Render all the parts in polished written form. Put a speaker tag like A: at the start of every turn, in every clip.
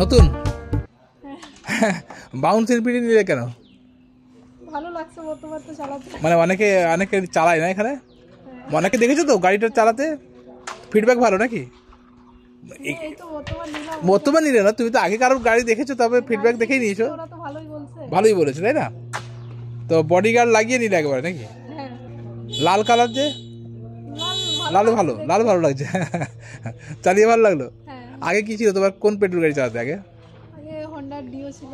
A: নতুন bounce infinity নিলে কেন?
B: ভালো লাগছে বর্তমান তো চালাতে।
A: মানে অনেকে চালায় না এখানে, অনেকে দেখেছো তো গাড়িটা চালাতে, ফিডব্যাক ভালো নাকি?
B: এই তো বর্তমান নিলাম।
A: বর্তমান নিলে না, তুমি তো আগে কারোর গাড়ি দেখেছো, তবে ফিডব্যাক দেখেই নিয়েছো।
B: ওরা তো ভালোই বলছে।
A: ভালোই বলেছে তাই না? তো বডিগার্ড লাগিয়ে নিলে একবারে নাকি?
B: হ্যাঁ,
A: লাল কালার যে, লাল ভালো, লাল ভালো লাগছে। চালিয়ে ভালো লাগলো।
B: হ্যাঁ,
A: আগে কি ছিল তোমার, কোন পেট্রোল গাড়ি চালাতে আগে?
B: আগে হোন্ডা ডিও ছিল।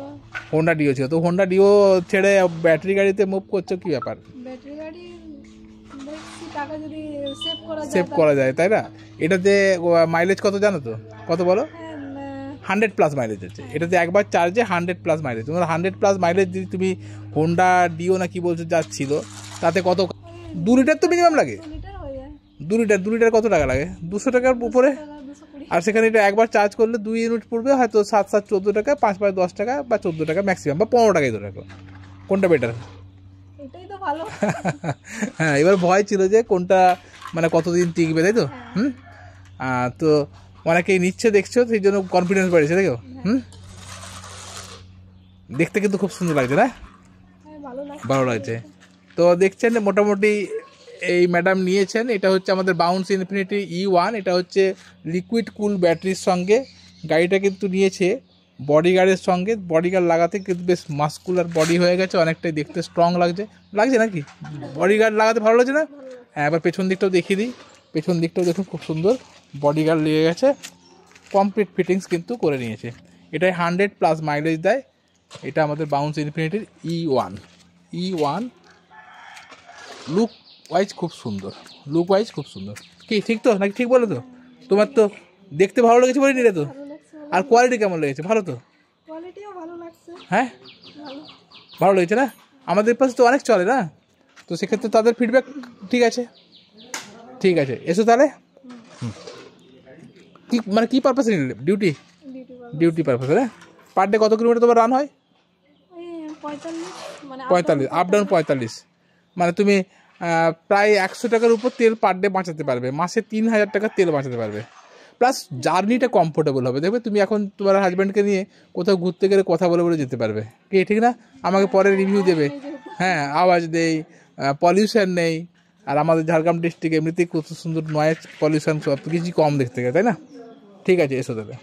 A: হোন্ডা ডিও ছিল, তো হোন্ডা ডিও ছেড়ে ব্যাটারি গাড়িতে মুভ করছো, কি ব্যাপার?
B: ব্যাটারি গাড়ি দেখছি টাকা যদি
A: সেভ করা যায় তাই না? এটাতে মাইলেজ কত জানো তো? কত বলো? 100+ মাইলেজ হচ্ছে এটাতে, একবার চার্জে 100+ মাইলেজ। তোমার 100+ মাইলেজ যদি তুমি হোন্ডা ডিও না কি বলছো যা ছিল, তাতে কত, 2 লিটার তো মিনিমাম লাগে। 2 লিটার কত টাকা লাগে? 200 টাকার উপরে। আর সেখানে এটা একবার চার্জ করলে 2 ইউনিট পড়বে হয়তো 7 14 টাকা, 5 5 10 টাকা বা 14 টাকা ম্যাক্সিমাম, বা 15 টাকাই ধরে রাখো। কোনটা বেটার?
B: এটাই তো ভালো।
A: হ্যাঁ, এবার ভয় ছিল যে কোনটা মানে কতদিন টিকবে, তাই তো? তো অনেকেই নিচ্ছে, দেখছো, সেই জন্য কনফিডেন্স বাড়ছে, দেখো। দেখতে কিন্তু খুব সুন্দর লাগছে না? ভালো লাগছে। তো দেখছেন মোটামুটি এই ম্যাডাম নিয়েছেন, এটা হচ্ছে আমাদের বাউন্স ইনফিনিটি E1। এটা হচ্ছে লিকুইড কুল ব্যাটারির সঙ্গে গাড়িটা কিন্তু নিয়েছে বডিগার্ডের সঙ্গে। বডিগার্ড লাগাতে কিন্তু বেশ মাস্কুলার বডি হয়ে গেছে, অনেকটাই দেখতে স্ট্রং লাগছে নাকি? বডিগার্ড লাগাতে ভালো লাগছে না? হ্যাঁ, এবার পেছন দিকটাও দেখিয়ে দিই। পেছন দিকটাও দেখুন খুব সুন্দর বডিগার্ড লেগে গেছে, কমপ্লিট ফিটিংস কিন্তু করে নিয়েছে। এটাই 100+ মাইলেজ দেয়। এটা আমাদের বাউন্স ইনফিনিটির E1। লুক ওয়াইজ খুব সুন্দর। কি ঠিক তো নাকি? ঠিক বলো তো? তোমার তো দেখতে ভালো লেগেছে বলে নিলে তো? আর কোয়ালিটি কেমন লেগেছে? ভালো তো?
B: কোয়ালিটিও ভালো লাগছে।
A: হ্যাঁ, ভালো লেগেছে না? আমাদের পাশে তো অনেক চলে না, তো সেক্ষেত্রে তাদের ফিডব্যাক ঠিক আছে। এসো তাহলে। কি মানে কি পারপাসে নিলে? ডিউটি পারপাসে না? পার ডে কত কিলোমিটার তোমার রান হয়? 45, আপ ডাউন 45। মানে তুমি প্রায় 100 টাকার উপর তেল পার ডে বাঁচাতে পারবে, মাসে 3000 টাকা তেল বাঁচাতে পারবে। প্লাস জার্নিটা কমফোর্টেবল হবে। দেখবে তুমি এখন তোমার হাজব্যান্ডকে নিয়ে কোথাও ঘুরতে গেলে কথা বলে যেতে পারবে, কি ঠিক না? আমাকে পরে রিভিউ দেবে। হ্যাঁ, আওয়াজ নেই, পলিউশন নেই। আর আমাদের ঝাড়গ্রাম ডিস্ট্রিক্ট এমনিতেই কত সুন্দর নয়েজ পলিউশন, সব কিছুই কম দেখতে গেলে, তাই না? ঠিক আছে, এসো তাহলে।